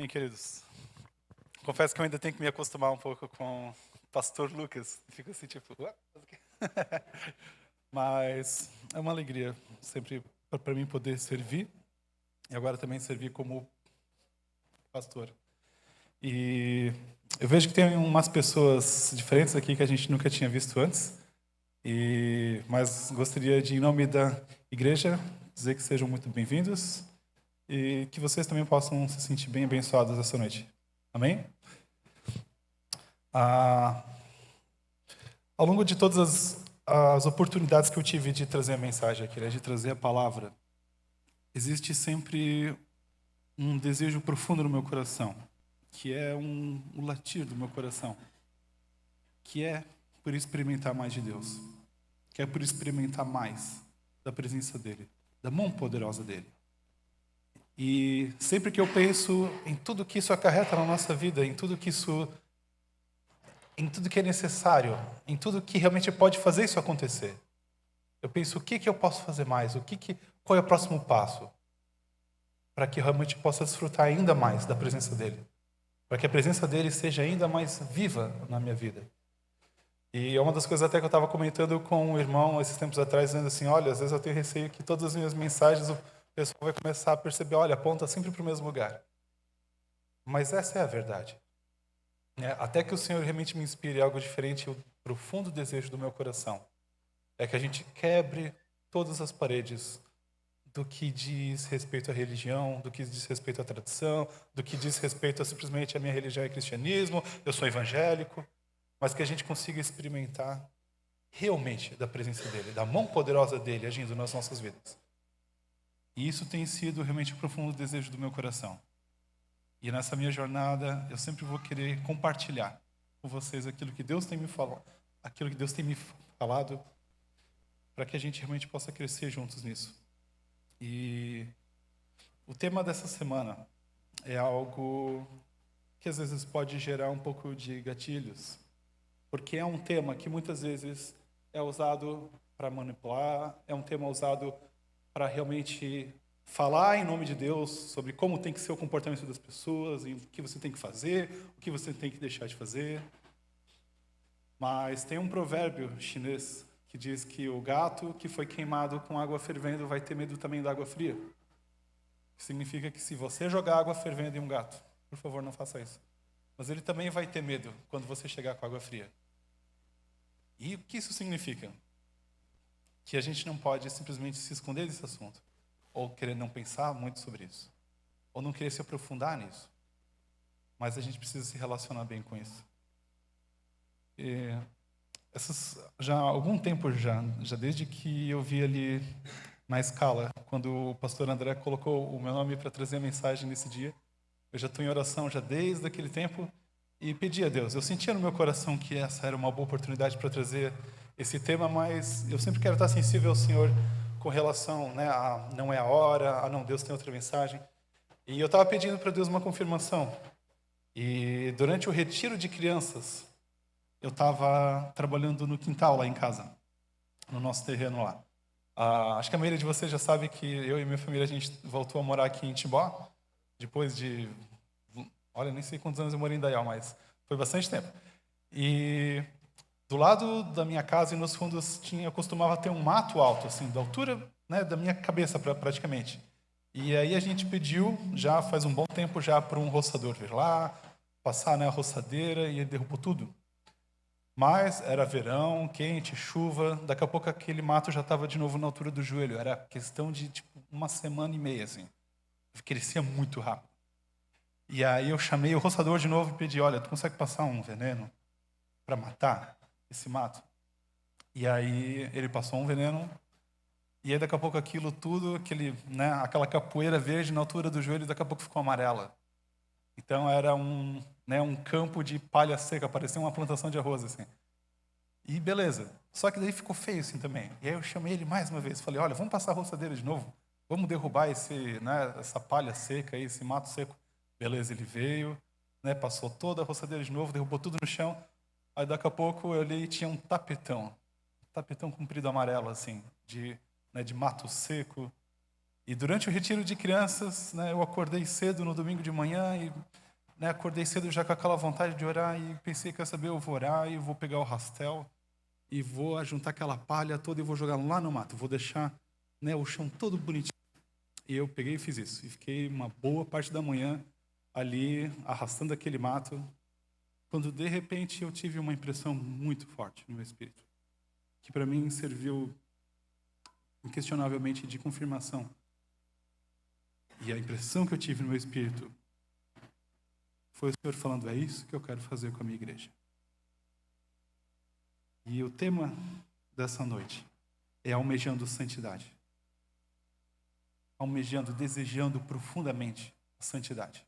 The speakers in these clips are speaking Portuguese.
queridos? Confesso que eu ainda tenho que me acostumar um pouco com o pastor Lucas. Fico assim, tipo... "Ué?" Mas é uma alegria sempre para mim poder servir. E agora também servir como pastor. E eu vejo que tem umas pessoas diferentes aqui que a gente nunca tinha visto antes. Mas gostaria de, em nome da igreja, dizer que sejam muito bem-vindos e que vocês também possam se sentir bem abençoados essa noite. Amém? Ao longo de todas as oportunidades que eu tive de trazer a mensagem aqui, de trazer a palavra, existe sempre um desejo profundo no meu coração, que é um latir do meu coração, que é por experimentar mais de Deus, que é por experimentar mais da presença dEle, da mão poderosa dEle. E sempre que eu penso em tudo que isso acarreta na nossa vida, em tudo que é necessário, em tudo que realmente pode fazer isso acontecer, eu penso o que eu posso fazer mais, qual é o próximo passo, para que eu realmente possa desfrutar ainda mais da presença dEle, para que a presença dEle seja ainda mais viva na minha vida. E é uma das coisas até que eu estava comentando com um irmão esses tempos atrás, dizendo assim, olha, às vezes eu tenho receio que todas as minhas mensagens o pessoal vai começar a perceber, olha, aponta sempre para o mesmo lugar. Mas essa é a verdade. Até que o Senhor realmente me inspire algo diferente, o profundo desejo do meu coração é que a gente quebre todas as paredes do que diz respeito à religião, do que diz respeito à tradição, do que diz respeito a simplesmente a minha religião é cristianismo, eu sou evangélico, mas que a gente consiga experimentar realmente da presença dEle, da mão poderosa dEle agindo nas nossas vidas. E isso tem sido realmente o profundo desejo do meu coração. E nessa minha jornada, eu sempre vou querer compartilhar com vocês aquilo que Deus tem me falado, para que a gente realmente possa crescer juntos nisso. E o tema dessa semana é algo que às vezes pode gerar um pouco de gatilhos, porque é um tema que muitas vezes é usado para manipular, é um tema usado para realmente falar em nome de Deus sobre como tem que ser o comportamento das pessoas, e o que você tem que fazer, o que você tem que deixar de fazer. Mas tem um provérbio chinês que diz que o gato que foi queimado com água fervendo vai ter medo também da água fria. Significa que se você jogar água fervendo em um gato, por favor, não faça isso. Mas ele também vai ter medo quando você chegar com água fria. E o que isso significa? Que a gente não pode simplesmente se esconder desse assunto, ou querer não pensar muito sobre isso, ou não querer se aprofundar nisso. Mas a gente precisa se relacionar bem com isso. Já há algum tempo já desde que eu vi ali na escala, quando o pastor André colocou o meu nome para trazer a mensagem nesse dia, eu já estou em oração já desde aquele tempo e pedi a Deus. Eu sentia no meu coração que essa era uma boa oportunidade para trazer esse tema, mas eu sempre quero estar sensível ao Senhor com relação, a não é a hora, a não, Deus tem outra mensagem. E eu estava pedindo para Deus uma confirmação. E durante o retiro de crianças, eu estava trabalhando no quintal lá em casa, no nosso terreno lá. Acho que a maioria de vocês já sabe que eu e minha família, a gente voltou a morar aqui em Timbó, depois de... Olha, nem sei quantos anos eu morei em Indaial, mas foi bastante tempo. E do lado da minha casa e nos fundos costumava ter um mato alto, assim, da altura, da minha cabeça praticamente. E aí a gente pediu, já faz um bom tempo, já para um roçador vir lá, passar a roçadeira, e ele derrubou tudo. Mas era verão, quente, chuva, daqui a pouco aquele mato já estava de novo na altura do joelho. Era questão de uma semana e meia, assim. Crescia muito rápido. E aí eu chamei o roçador de novo e pedi, olha, tu consegue passar um veneno para matar esse mato? E aí ele passou um veneno, e aí daqui a pouco aquilo tudo, aquela capoeira verde na altura do joelho, daqui a pouco ficou amarela. Então era um campo de palha seca, parecia uma plantação de arroz, assim. E beleza. Só que daí ficou feio assim também. E aí eu chamei ele mais uma vez, falei, olha, vamos passar a roçadeira de novo, vamos derrubar essa palha seca, esse mato seco. Beleza, ele veio, passou toda a roçadeira de novo, derrubou tudo no chão. Aí daqui a pouco eu olhei e tinha um tapetão comprido amarelo, assim, de mato seco. E durante o retiro de crianças, eu acordei cedo no domingo de manhã e né, acordei cedo já com aquela vontade de orar e pensei, quer saber, eu vou orar e vou pegar o rastel e vou juntar aquela palha toda e vou jogar lá no mato. Vou deixar, né, o chão todo bonitinho. E eu peguei e fiz isso. E fiquei uma boa parte da manhã ali arrastando aquele mato, quando de repente eu tive uma impressão muito forte no meu espírito, que para mim serviu inquestionavelmente de confirmação. E a impressão que eu tive no meu espírito foi o Senhor falando, é isso que eu quero fazer com a minha igreja. E o tema dessa noite é almejando santidade. Almejando, desejando profundamente a santidade.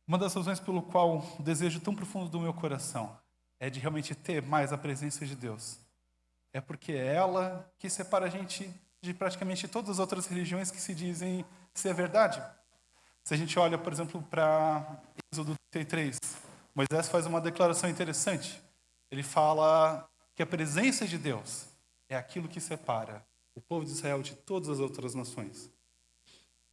Uma das razões pelo qual o desejo tão profundo do meu coração é de realmente ter mais a presença de Deus. É porque é ela que separa a gente de praticamente todas as outras religiões que se dizem ser verdade. Se a gente olha, por exemplo, para Êxodo 33, Moisés faz uma declaração interessante. Ele fala que a presença de Deus é aquilo que separa o povo de Israel de todas as outras nações.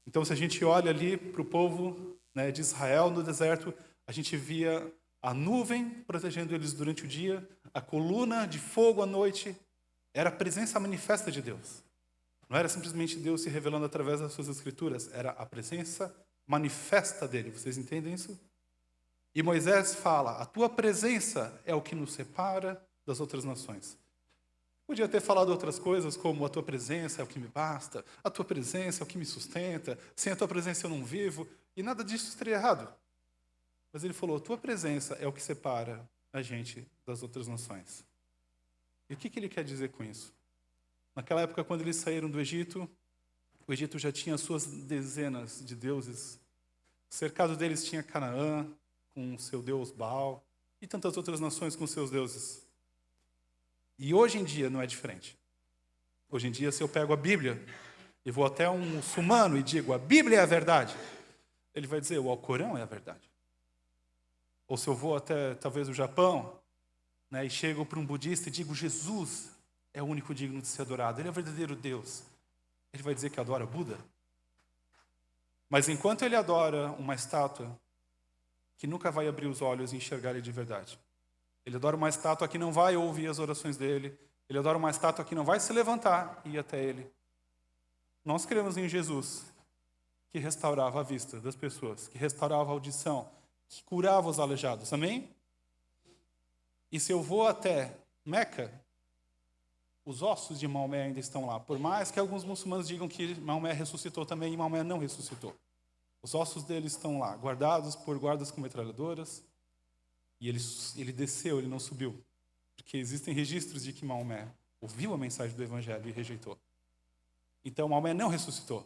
Então, se a gente olha ali para o povo, né, de Israel no deserto, a gente via a nuvem protegendo eles durante o dia, a coluna de fogo à noite, era a presença manifesta de Deus. Não era simplesmente Deus se revelando através das suas escrituras, era a presença manifesta dele. Vocês entendem isso? E Moisés fala, a tua presença é o que nos separa das outras nações. Podia ter falado outras coisas, como a tua presença é o que me basta, a tua presença é o que me sustenta, sem a tua presença eu não vivo, e nada disso estaria errado. Mas ele falou, a tua presença é o que separa a gente das outras nações. E o que ele quer dizer com isso? Naquela época, quando eles saíram do Egito, o Egito já tinha suas dezenas de deuses. Cercado deles tinha Canaã, com seu deus Baal, e tantas outras nações com seus deuses. E hoje em dia não é diferente. Hoje em dia, se eu pego a Bíblia e vou até um muçulmano e digo, a Bíblia é a verdade, ele vai dizer, o Alcorão é a verdade. Ou se eu vou até, talvez, o Japão, né, e chego para um budista e digo, Jesus é o único digno de ser adorado, ele é o verdadeiro Deus. Ele vai dizer que adora Buda. Mas enquanto ele adora uma estátua que nunca vai abrir os olhos e enxergar ele de verdade, ele adora uma estátua que não vai ouvir as orações dele, ele adora uma estátua que não vai se levantar e ir até ele. Nós cremos em Jesus, que restaurava a vista das pessoas, que restaurava a audição, que curava os aleijados. Amém? E se eu vou até Meca, os ossos de Maomé ainda estão lá. Por mais que alguns muçulmanos digam que Maomé ressuscitou também, e Maomé não ressuscitou. Os ossos dele estão lá, guardados por guardas com metralhadoras. E ele desceu, ele não subiu. Porque existem registros de que Maomé ouviu a mensagem do Evangelho e rejeitou. Então, Maomé não ressuscitou.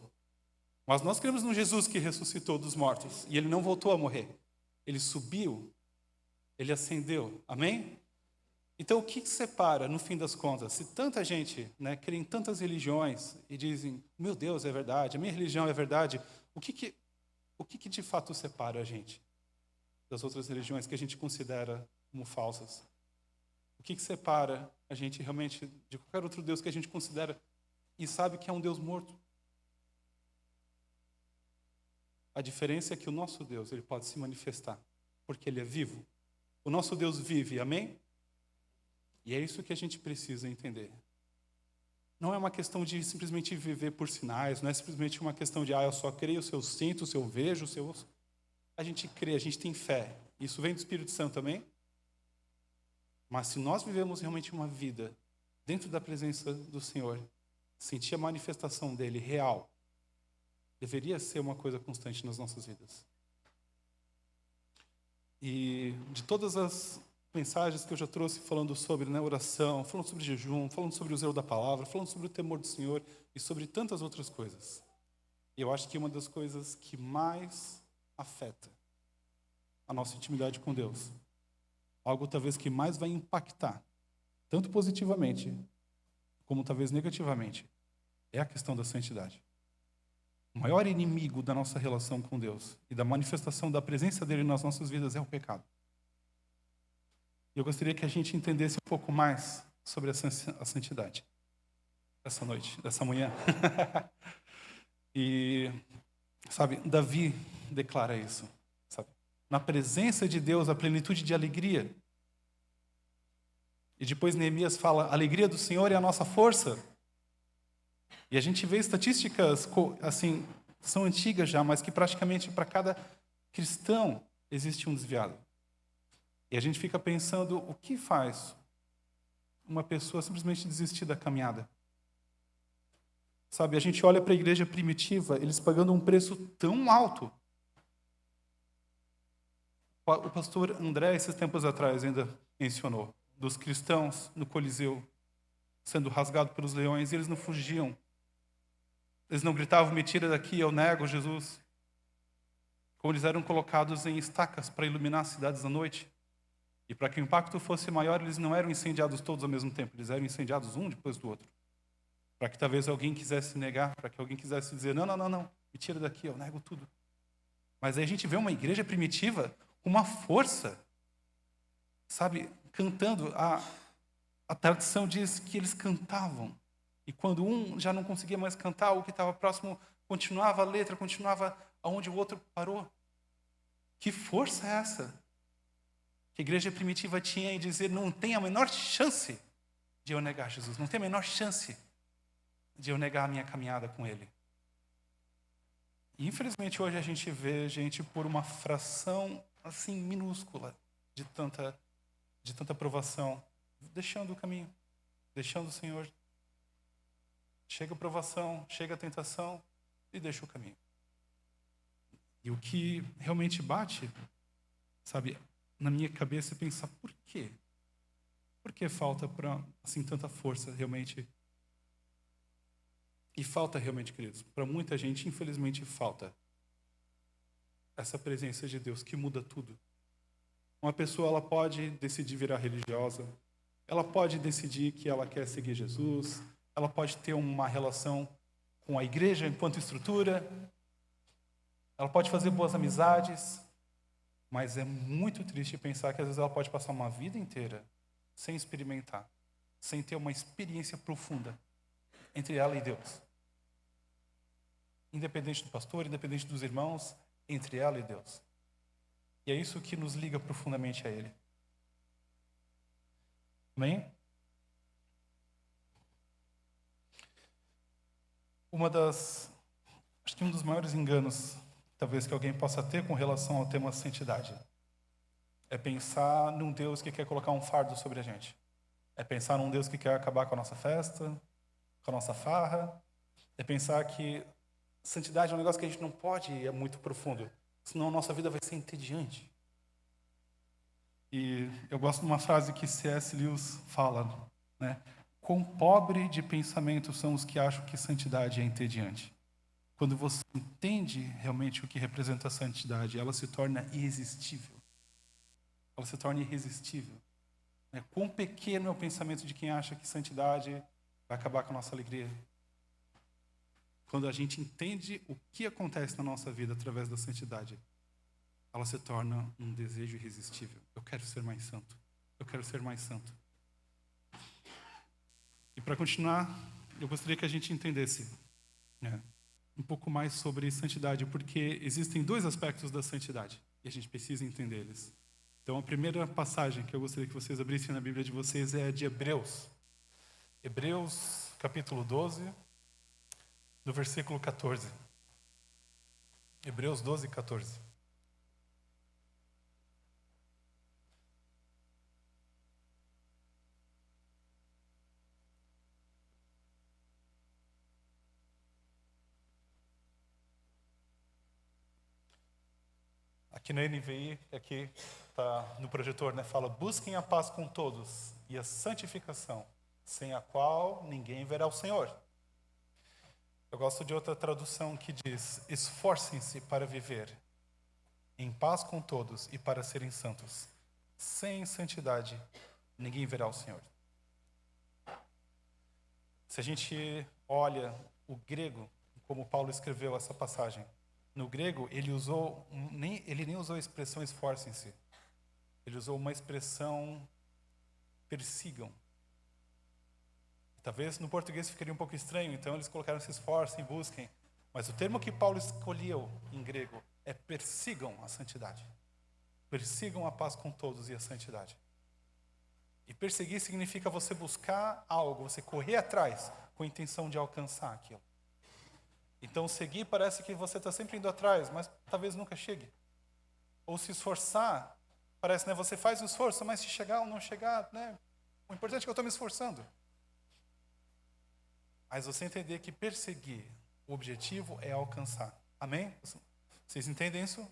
Mas nós cremos no Jesus que ressuscitou dos mortos. E ele não voltou a morrer. Ele subiu. Ele ascendeu. Amém? Então, o que separa, no fim das contas? Se tanta gente, né, crê em tantas religiões e dizem, meu Deus, é verdade, a minha religião é verdade, o que de fato separa a gente das outras religiões que a gente considera como falsas? O que separa a gente realmente de qualquer outro Deus que a gente considera e sabe que é um Deus morto? A diferença é que o nosso Deus, ele pode se manifestar, porque ele é vivo. O nosso Deus vive, amém? E é isso que a gente precisa entender. Não é uma questão de simplesmente viver por sinais, não é simplesmente uma questão de, eu só creio se eu sinto, se eu vejo, se eu... A gente crê, a gente tem fé. Isso vem do Espírito Santo também. Mas se nós vivemos realmente uma vida dentro da presença do Senhor, sentir a manifestação dele real, deveria ser uma coisa constante nas nossas vidas. E de todas as mensagens que eu já trouxe falando sobre, né, oração, falando sobre jejum, falando sobre o zelo da palavra, falando sobre o temor do Senhor e sobre tantas outras coisas. E eu acho que uma das coisas que mais afeta a nossa intimidade com Deus, algo talvez que mais vai impactar, tanto positivamente como talvez negativamente, é a questão da santidade. O maior inimigo da nossa relação com Deus e da manifestação da presença dele nas nossas vidas é o pecado. E eu gostaria que a gente entendesse um pouco mais sobre a santidade essa noite, essa manhã. E Sabe, Davi declara isso. Sabe? Na presença de Deus, a plenitude de alegria. E depois Neemias fala, a alegria do Senhor é a nossa força. E a gente vê estatísticas, assim, são antigas já, mas que praticamente para cada cristão existe um desviado. E a gente fica pensando, o que faz uma pessoa simplesmente desistir da caminhada? Sabe, a gente olha para a igreja primitiva, eles pagando um preço tão alto. O pastor André, esses tempos atrás, ainda mencionou, dos cristãos no Coliseu, sendo rasgado pelos leões, e eles não fugiam. Eles não gritavam, me tira daqui, eu nego Jesus. Como eles eram colocados em estacas para iluminar as cidades à noite. E para que o impacto fosse maior, eles não eram incendiados todos ao mesmo tempo, eles eram incendiados um depois do outro. Para que talvez alguém quisesse negar, para que alguém quisesse dizer, não, me tira daqui, eu nego tudo. Mas aí a gente vê uma igreja primitiva com uma força, sabe, cantando. A tradição diz que eles cantavam. E quando um já não conseguia mais cantar, o que estava próximo continuava a letra, continuava aonde o outro parou. Que força é essa? Que a igreja primitiva tinha em dizer, não tem a menor chance de eu negar Jesus, não tem a menor chance de eu negar a minha caminhada com Ele. E infelizmente hoje a gente vê gente por uma fração assim minúscula de tanta provação, deixando o caminho, deixando o Senhor. Chega a provação, chega a tentação e deixa o caminho. E o que realmente bate, sabe, na minha cabeça é pensar, por quê? Por que falta para assim tanta força realmente? E falta realmente, queridos, para muita gente, infelizmente, falta essa presença de Deus que muda tudo. Uma pessoa, ela pode decidir virar religiosa, ela pode decidir que ela quer seguir Jesus, ela pode ter uma relação com a igreja enquanto estrutura, ela pode fazer boas amizades, mas é muito triste pensar que às vezes ela pode passar uma vida inteira sem experimentar, sem ter uma experiência profunda entre ela e Deus. Independente do pastor, independente dos irmãos, entre ela e Deus. E é isso que nos liga profundamente a Ele. Amém? Acho que um dos maiores enganos, talvez, que alguém possa ter com relação ao tema santidade, é pensar num Deus que quer colocar um fardo sobre a gente. É pensar num Deus que quer acabar com a nossa festa, com a nossa farra. É pensar que santidade é um negócio que a gente não pode ir muito profundo, senão a nossa vida vai ser entediante. E eu gosto de uma frase que C.S. Lewis fala, né? Quão pobre de pensamento são os que acham que santidade é entediante. Quando você entende realmente o que representa a santidade, ela se torna irresistível. Ela se torna irresistível. Quão pequeno é o pensamento de quem acha que santidade vai acabar com a nossa alegria. Quando a gente entende o que acontece na nossa vida através da santidade, ela se torna um desejo irresistível. Eu quero ser mais santo. Eu quero ser mais santo. E para continuar, eu gostaria que a gente entendesse um pouco mais sobre santidade, porque existem dois aspectos da santidade e a gente precisa entender eles. Então, a primeira passagem que eu gostaria que vocês abrissem na Bíblia de vocês é a de Hebreus. Hebreus, capítulo 12, do versículo 14. Hebreus 12, 14. Aqui na NVI, aqui está no projetor, fala, busquem a paz com todos e a santificação, sem a qual ninguém verá o Senhor. Eu gosto de outra tradução que diz, esforcem-se para viver em paz com todos e para serem santos. Sem santidade, ninguém verá o Senhor. Se a gente olha o grego, como Paulo escreveu essa passagem, no grego, ele nem usou a expressão esforcem-se. Ele usou uma expressão persigam. Talvez no português ficaria um pouco estranho, então eles colocaram se esforcem, busquem. Mas o termo que Paulo escolheu em grego é persigam a santidade. Persigam a paz com todos e a santidade. E perseguir significa você buscar algo, você correr atrás com a intenção de alcançar aquilo. Então, seguir parece que você está sempre indo atrás, mas talvez nunca chegue. Ou se esforçar, parece, né, você faz o esforço, mas se chegar ou não chegar, né, o importante é que eu estou me esforçando. Mas você entender que perseguir, o objetivo é alcançar. Amém? Vocês entendem isso?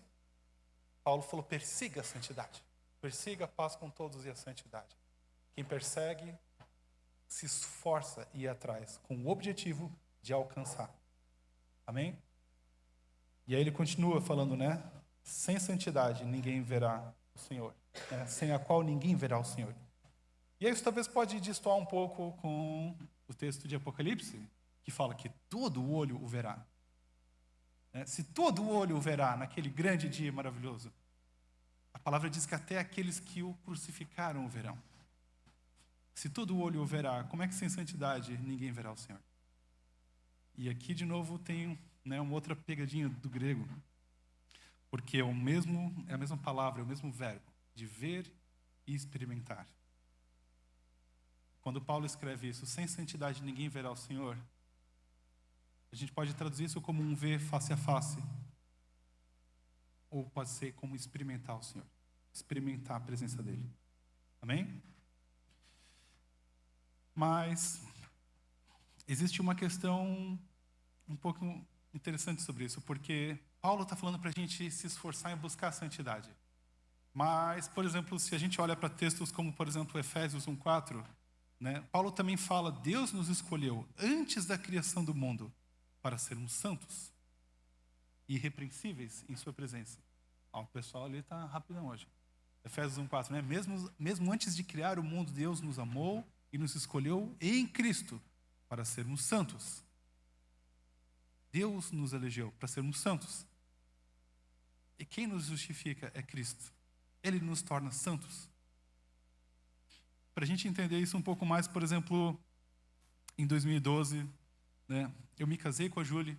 Paulo falou, persiga a santidade. Persiga a paz com todos e a santidade. Quem persegue, se esforça e ir atrás, com o objetivo de alcançar. Amém? E aí ele continua falando, né? Sem santidade ninguém verá o Senhor. Sem a qual ninguém verá o Senhor. E aí isso talvez pode destoar um pouco com o texto de Apocalipse, que fala que todo olho o verá. Se todo olho o verá naquele grande dia maravilhoso, a palavra diz que até aqueles que o crucificaram o verão. Se todo olho o verá, como é que sem santidade ninguém verá o Senhor? E aqui, de novo, tem, né, uma outra pegadinha do grego. Porque é a mesma palavra, é o mesmo verbo, de ver e experimentar. Quando Paulo escreve isso, sem santidade ninguém verá o Senhor, a gente pode traduzir isso como um ver face a face. Ou pode ser como experimentar o Senhor. Experimentar a presença dele. Amém? Mas existe uma questão um pouco interessante sobre isso, porque Paulo está falando para a gente se esforçar em buscar a santidade. Mas, por exemplo, se a gente olha para textos como, por exemplo, Efésios 1:4, né, Paulo também fala, Deus nos escolheu antes da criação do mundo para sermos santos e irrepreensíveis em sua presença. O pessoal ali está rapidão hoje. Efésios 1:4, né? Mesmo antes de criar o mundo, Deus nos amou e nos escolheu em Cristo para sermos santos. Deus nos elegeu para sermos santos. E quem nos justifica é Cristo. Ele nos torna santos. Para a gente entender isso um pouco mais, por exemplo, em 2012, né, eu me casei com a Julie,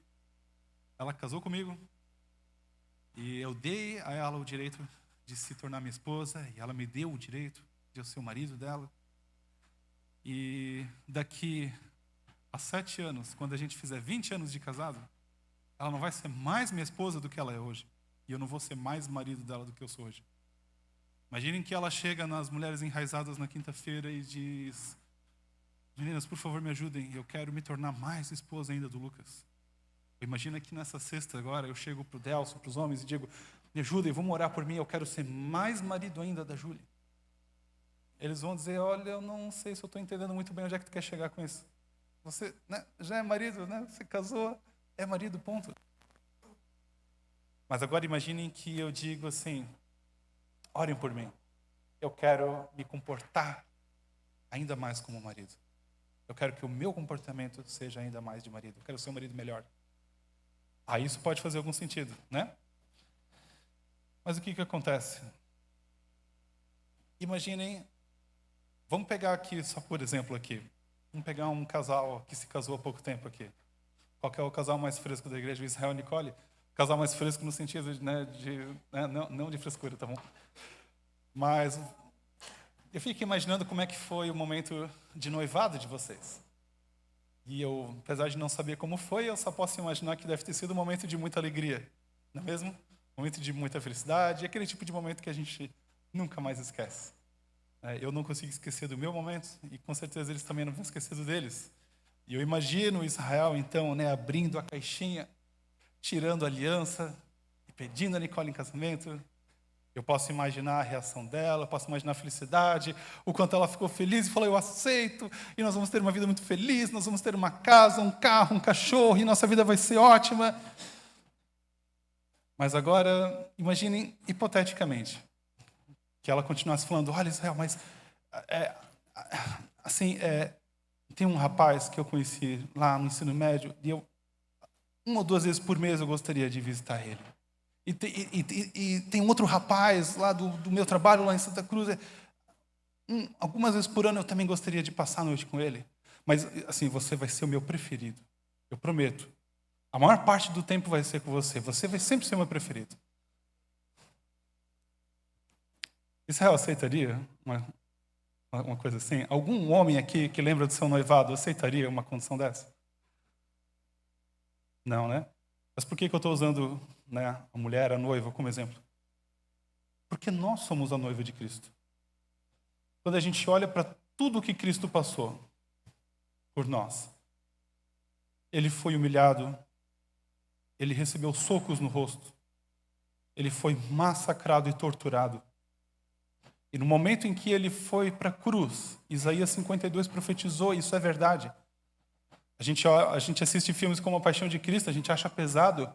ela casou comigo, e eu dei a ela o direito de se tornar minha esposa, e ela me deu o direito de eu ser o marido dela. E daqui a 7 anos, quando a gente fizer 20 anos de casado, ela não vai ser mais minha esposa do que ela é hoje. E eu não vou ser mais marido dela do que eu sou hoje. Imaginem que ela chega nas mulheres enraizadas na quinta-feira e diz, meninas, por favor, me ajudem, eu quero me tornar mais esposa ainda do Lucas. Imagina que nessa sexta agora eu chego para o Delcio, para os homens e digo, me ajudem, vamos orar por mim, eu quero ser mais marido ainda da Júlia. Eles vão dizer, olha, eu não sei se eu estou entendendo muito bem onde é que tu quer chegar com isso. Você, né, já é marido, né? Você casou, é marido, ponto. Mas agora imaginem que eu digo assim, orem por mim. Eu quero me comportar ainda mais como marido. Eu quero que o meu comportamento seja ainda mais de marido. Eu quero ser um marido melhor. Aí isso pode fazer algum sentido, né? Mas o que acontece? Imaginem, vamos pegar aqui, só por exemplo aqui, vamos pegar um casal que se casou há pouco tempo aqui. Qual que é o casal mais fresco da igreja? O Israel e Nicole? Casal mais fresco no sentido não de frescura, tá bom? Mas eu fico imaginando como é que foi o momento de noivado de vocês. E eu, apesar de não saber como foi, eu só posso imaginar que deve ter sido um momento de muita alegria, não é mesmo? Um momento de muita felicidade, aquele tipo de momento que a gente nunca mais esquece. Eu não consigo esquecer do meu momento, e com certeza eles também não vão esquecer do deles. E eu imagino Israel, então, né, abrindo a caixinha, tirando a aliança, e pedindo a Nicole em casamento. Eu posso imaginar a reação dela, eu posso imaginar a felicidade, o quanto ela ficou feliz e falou, eu aceito, e nós vamos ter uma vida muito feliz, nós vamos ter uma casa, um carro, um cachorro, e nossa vida vai ser ótima. Mas agora, imaginem hipoteticamente, que ela continuasse falando, olha Israel, mas tem um rapaz que eu conheci lá no ensino médio, e eu, 1 ou 2 vezes por mês eu gostaria de visitar ele. E tem um outro rapaz lá do meu trabalho, lá em Santa Cruz. Algumas vezes por ano eu também gostaria de passar a noite com ele. Mas, assim, você vai ser o meu preferido. Eu prometo. A maior parte do tempo vai ser com você. Você vai sempre ser meu preferido. Israel aceitaria uma coisa assim? Algum homem aqui que lembra do seu noivado aceitaria uma condição dessa? Não, né? Mas por que eu estou usando, né, a mulher, a noiva, como exemplo? Porque nós somos a noiva de Cristo. Quando a gente olha para tudo o que Cristo passou por nós, ele foi humilhado, ele recebeu socos no rosto, ele foi massacrado e torturado. E no momento em que ele foi para a cruz, Isaías 52 profetizou, isso é verdade. A gente assiste filmes como A Paixão de Cristo, a gente acha pesado,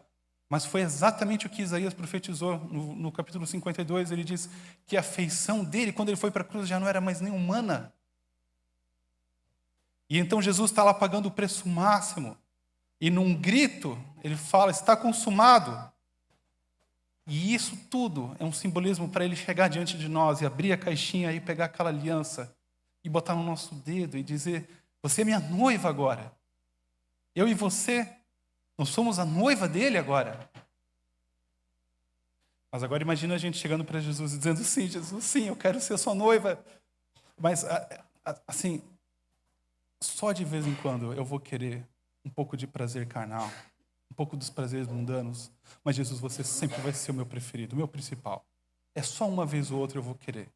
mas foi exatamente o que Isaías profetizou no capítulo 52. Ele diz que a feição dele, quando ele foi para a cruz, já não era mais nem humana. E então Jesus está lá pagando o preço máximo. E num grito, ele fala, está consumado. E isso tudo é um simbolismo para ele chegar diante de nós e abrir a caixinha e pegar aquela aliança e botar no nosso dedo e dizer, você é minha noiva agora. Eu e você, nós somos a noiva dele agora. Mas agora imagina a gente chegando para Jesus e dizendo, sim, Jesus, sim, eu quero ser sua noiva. Mas, assim, só de vez em quando eu vou querer um pouco de prazer carnal, um pouco dos prazeres mundanos. Mas, Jesus, você sempre vai ser o meu preferido, o meu principal. É só uma vez ou outra eu vou querer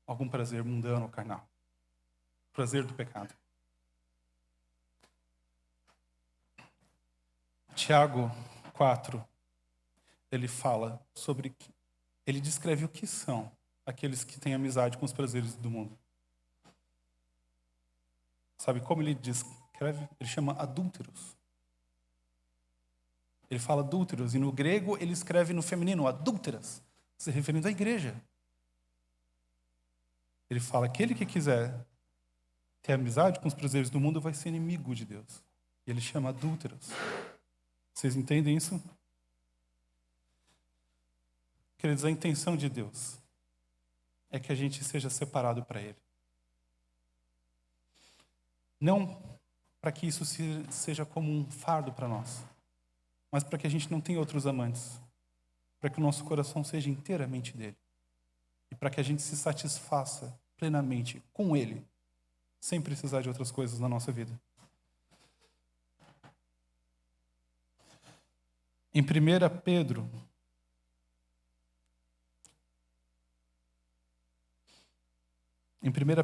algum prazer mundano ou carnal. Prazer do pecado. Tiago 4, ele fala sobre, ele descreve o que são aqueles que têm amizade com os prazeres do mundo. Sabe como ele descreve? Ele chama adúlteros. Ele fala adúlteros, e no grego ele escreve no feminino, adúlteras, se referindo à igreja. Ele fala, aquele que quiser ter amizade com os prazeres do mundo vai ser inimigo de Deus. E ele chama adúlteros. Vocês entendem isso? Queridos, a intenção de Deus é que a gente seja separado para Ele. Não para que isso seja como um fardo para nós, mas para que a gente não tenha outros amantes, para que o nosso coração seja inteiramente dele e para que a gente se satisfaça plenamente com Ele, sem precisar de outras coisas na nossa vida. Em 1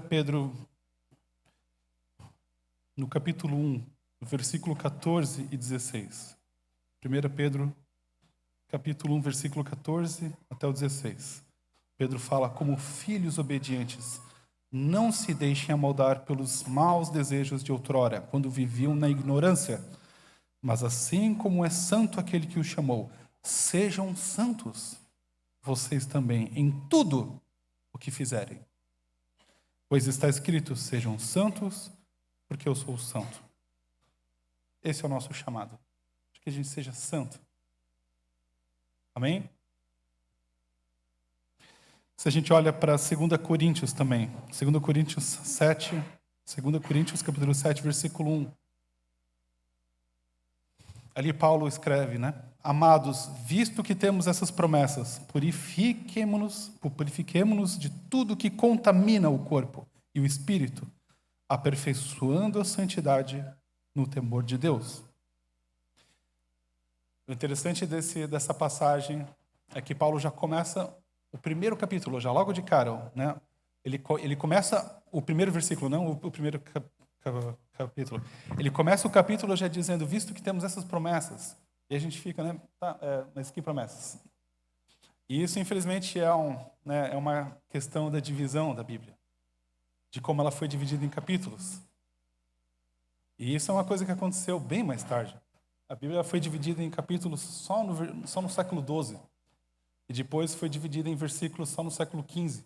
Pedro, no capítulo 1, versículo 14 e 16. 1 Pedro, capítulo 1, versículo 14 até o 16. Pedro fala, como filhos obedientes, não se deixem amoldar pelos maus desejos de outrora, quando viviam na ignorância. Mas assim como é santo aquele que o chamou, sejam santos vocês também em tudo o que fizerem. Pois está escrito, sejam santos, porque eu sou santo. Esse é o nosso chamado, de que a gente seja santo. Amém? Se a gente olha para 2 Coríntios também, 2 Coríntios 7, 2 Coríntios capítulo 7, versículo 1. Ali Paulo escreve, né? Amados, visto que temos essas promessas, purifiquemo-nos de tudo que contamina o corpo e o espírito, aperfeiçoando a santidade no temor de Deus. O interessante dessa passagem é que Paulo já começa o primeiro capítulo, já logo de cara, né? Ele começa o primeiro versículo, não o primeiro capítulo. Ele começa o capítulo já dizendo, visto que temos essas promessas. E a gente fica, né? Tá, mas que promessas? E isso, infelizmente, é uma questão da divisão da Bíblia, de como ela foi dividida em capítulos. E isso é uma coisa que aconteceu bem mais tarde. A Bíblia foi dividida em capítulos só no século XII. E depois foi dividida em versículos só no século XV.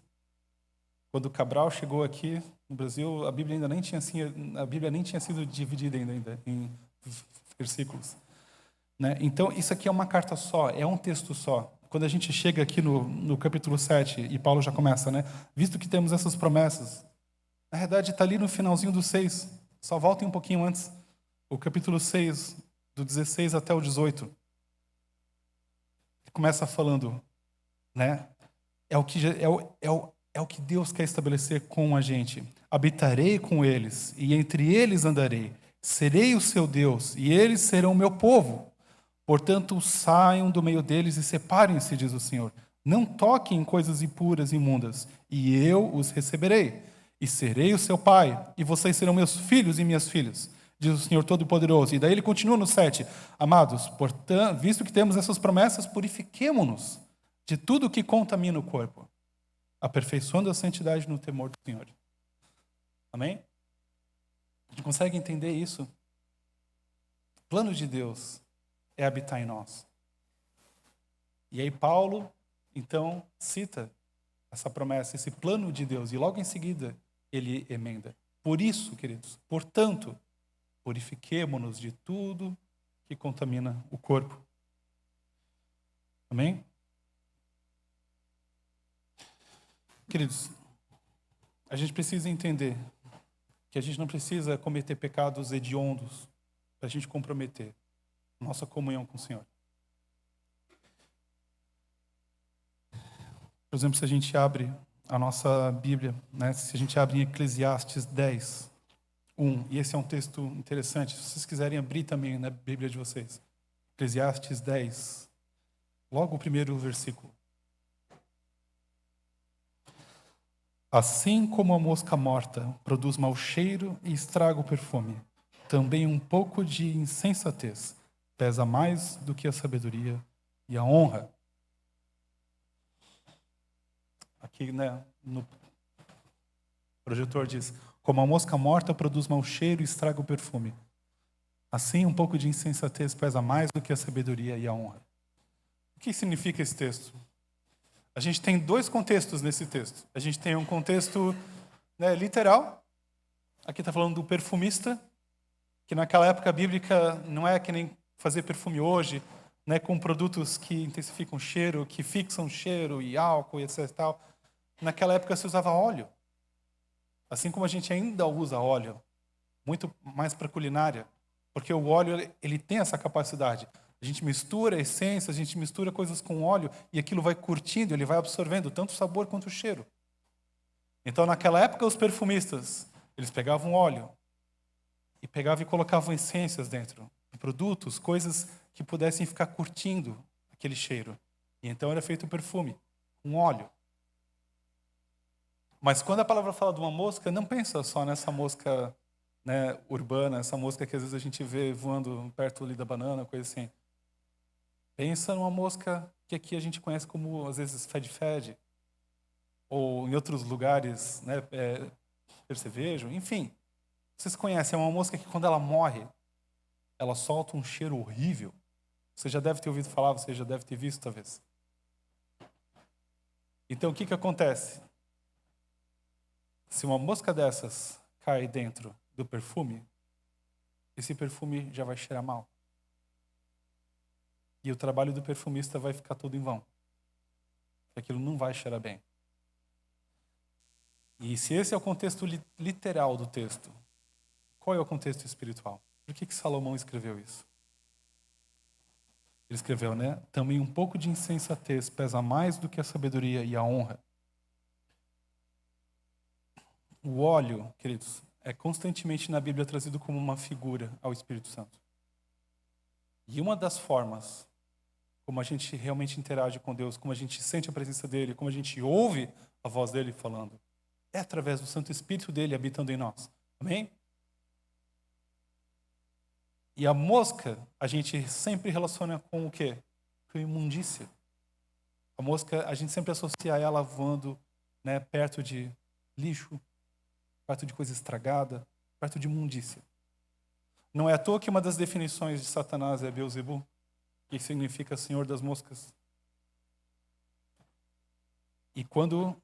Quando Cabral chegou aqui no Brasil, a Bíblia nem tinha sido dividida ainda em versículos. Né? Então, isso aqui é uma carta só, é um texto só. Quando a gente chega aqui no capítulo 7, e Paulo já começa, né? Visto que temos essas promessas, na verdade está ali no finalzinho do 6, só voltem um pouquinho antes. O capítulo 6 do 16 até o 18. Ele começa falando, né? É o que Deus quer estabelecer com a gente. Habitarei com eles, e entre eles andarei. Serei o seu Deus, e eles serão o meu povo. Portanto, saiam do meio deles e separem-se, diz o Senhor. Não toquem em coisas impuras e imundas, e eu os receberei. E serei o seu pai, e vocês serão meus filhos e minhas filhas, diz o Senhor Todo-Poderoso. E daí ele continua no 7. Amados, portanto, visto que temos essas promessas, purifiquemo-nos de tudo que contamina o corpo, aperfeiçoando a santidade no temor do Senhor. Amém? A gente consegue entender isso? O plano de Deus é habitar em nós. E aí Paulo, então, cita essa promessa, esse plano de Deus, e logo em seguida ele emenda. Por isso, queridos, portanto, purifiquemo-nos de tudo que contamina o corpo. Amém? Queridos, a gente precisa entender que a gente não precisa cometer pecados hediondos para a gente comprometer nossa comunhão com o Senhor. Por exemplo, se a gente abre a nossa Bíblia, né? Se a gente abre em Eclesiastes 10, 1, e esse é um texto interessante, se vocês quiserem abrir também na Bíblia de vocês. Eclesiastes 10, logo o primeiro versículo. Assim como a mosca morta produz mau cheiro e estraga o perfume, também um pouco de insensatez pesa mais do que a sabedoria e a honra. Aqui, né, no projetor diz, como a mosca morta produz mau cheiro e estraga o perfume, assim um pouco de insensatez pesa mais do que a sabedoria e a honra. O que significa esse texto? A gente tem dois contextos nesse texto. A gente tem um contexto, né, literal. Aqui está falando do perfumista, que naquela época bíblica não é que nem fazer perfume hoje, né, com produtos que intensificam o cheiro, que fixam o cheiro e álcool e etc. e tal. Naquela época se usava óleo. Assim como a gente ainda usa óleo, muito mais para culinária, porque o óleo ele tem essa capacidade. A gente mistura essências, a gente mistura coisas com óleo e aquilo vai curtindo, ele vai absorvendo tanto o sabor quanto o cheiro. Então, naquela época, os perfumistas, eles pegavam óleo e pegavam e colocavam essências dentro, produtos, coisas que pudessem ficar curtindo aquele cheiro. E então era feito o perfume, com óleo. Mas quando a palavra fala de uma mosca, não pensa só nessa mosca, né, urbana, essa mosca que às vezes a gente vê voando perto ali da banana, coisa assim. Pensa numa mosca que aqui a gente conhece como, às vezes, fede-fede, ou em outros lugares, né, percevejo, enfim. Vocês conhecem, é uma mosca que quando ela morre, ela solta um cheiro horrível. Você já deve ter ouvido falar, você já deve ter visto, talvez. Então, o que acontece? Se uma mosca dessas cai dentro do perfume, esse perfume já vai cheirar mal. E o trabalho do perfumista vai ficar todo em vão. Aquilo não vai cheirar bem. E se esse é o contexto literal do texto, qual é o contexto espiritual? Por que Salomão escreveu isso? Ele escreveu, né? Também um pouco de insensatez pesa mais do que a sabedoria e a honra. O óleo, queridos, é constantemente na Bíblia trazido como uma figura ao Espírito Santo. E uma das formas como a gente realmente interage com Deus, como a gente sente a presença dEle, como a gente ouve a voz dEle falando, é através do Santo Espírito dEle habitando em nós. Amém? E a mosca, a gente sempre relaciona com o quê? Com imundícia. A mosca, a gente sempre associa ela voando, né, perto de lixo, perto de coisa estragada, perto de imundícia. Não é à toa que uma das definições de Satanás é Beelzebul, que significa Senhor das Moscas. E quando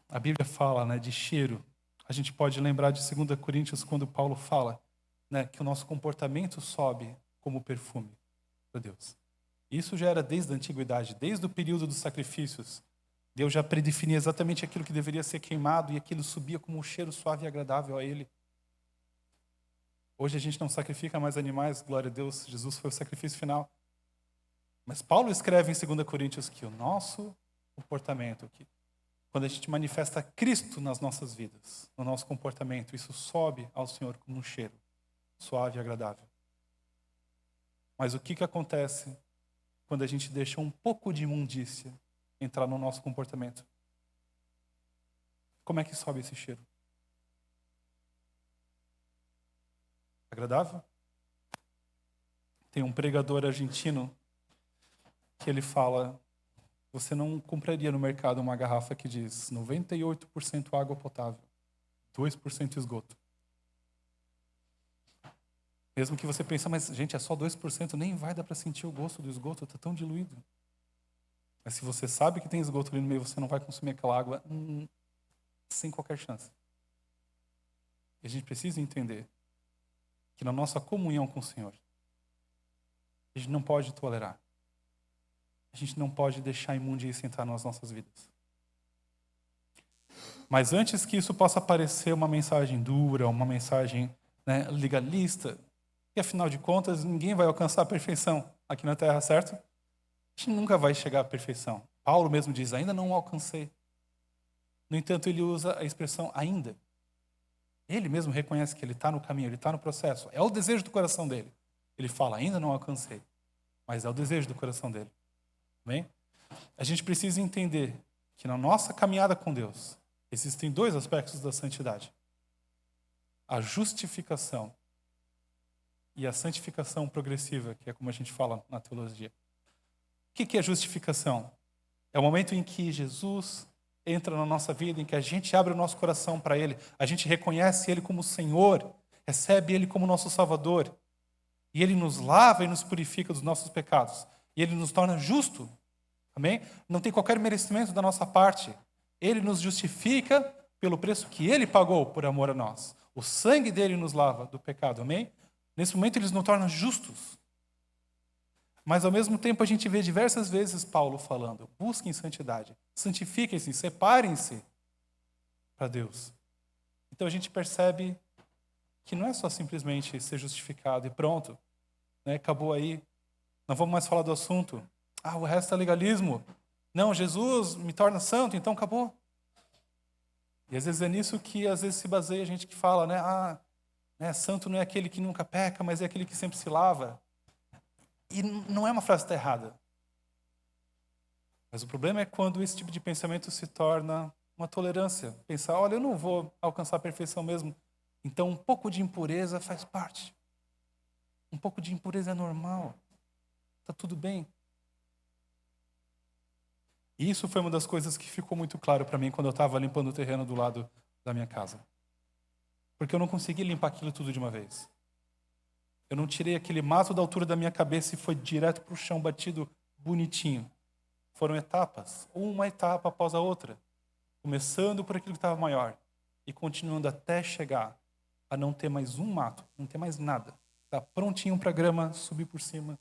a Bíblia fala, né, de cheiro, a gente pode lembrar de 2 Coríntios, quando Paulo fala, né, que o nosso comportamento sobe como perfume para Deus. Isso já era desde a antiguidade, desde o período dos sacrifícios. Deus já predefinia exatamente aquilo que deveria ser queimado e aquilo subia como um cheiro suave e agradável a Ele. Hoje a gente não sacrifica mais animais, glória a Deus, Jesus foi o sacrifício final. Mas Paulo escreve em 2 Coríntios que o nosso comportamento, que quando a gente manifesta Cristo nas nossas vidas, no nosso comportamento, isso sobe ao Senhor como um cheiro, suave e agradável. Mas o que acontece quando a gente deixa um pouco de imundícia entrar no nosso comportamento? Como é que sobe esse cheiro? Agradável? Tem um pregador argentino que ele fala: você não compraria no mercado uma garrafa que diz 98% água potável, 2% esgoto. Mesmo que você pense, mas gente, é só 2%, nem vai dar para sentir o gosto do esgoto, está tão diluído. Mas se você sabe que tem esgoto ali no meio, você não vai consumir aquela água sem qualquer chance. E a gente precisa entender que na nossa comunhão com o Senhor, a gente não pode tolerar. A gente não pode deixar a imundícia entrar nas nossas vidas. Mas antes que isso possa parecer uma mensagem dura, uma mensagem, né, legalista, e afinal de contas, ninguém vai alcançar a perfeição aqui na Terra, certo? A gente nunca vai chegar à perfeição. Paulo mesmo diz, ainda não alcancei. No entanto, ele usa a expressão ainda. Ele mesmo reconhece que ele está no caminho, ele está no processo. É o desejo do coração dele. Ele fala, ainda não alcancei. Mas é o desejo do coração dele. Bem? A gente precisa entender que na nossa caminhada com Deus, existem dois aspectos da santidade. A justificação e a santificação progressiva, que é como a gente fala na teologia. O que é justificação? É o momento em que Jesus entra na nossa vida, em que a gente abre o nosso coração para Ele, a gente reconhece Ele como Senhor, recebe Ele como nosso Salvador, e Ele nos lava e nos purifica dos nossos pecados, e Ele nos torna justo, amém? Não tem qualquer merecimento da nossa parte, Ele nos justifica pelo preço que Ele pagou por amor a nós, o sangue dEle nos lava do pecado, amém? Nesse momento Ele nos torna justos. Mas, ao mesmo tempo, a gente vê diversas vezes Paulo falando, busquem santidade, santifiquem-se, separem-se para Deus. Então, a gente percebe que não é só simplesmente ser justificado e pronto, né? Acabou aí, não vamos mais falar do assunto. O resto é legalismo. Não, Jesus me torna santo, então acabou. E, às vezes, é nisso que, às vezes, se baseia a gente que fala, né, santo não é aquele que nunca peca, mas é aquele que sempre se lava. E não é uma frase que está errada. Mas o problema é quando esse tipo de pensamento se torna uma tolerância. Pensar, olha, eu não vou alcançar a perfeição mesmo. Então, um pouco de impureza faz parte. Um pouco de impureza é normal. Está tudo bem. E isso foi uma das coisas que ficou muito claro para mim quando eu estava limpando o terreno do lado da minha casa. Porque eu não consegui limpar aquilo tudo de uma vez. Eu não tirei aquele mato da altura da minha cabeça e foi direto para o chão batido bonitinho. Foram etapas, uma etapa após a outra. Começando por aquilo que estava maior e continuando até chegar a não ter mais um mato, não ter mais nada. Está prontinho para a grama subir por cima,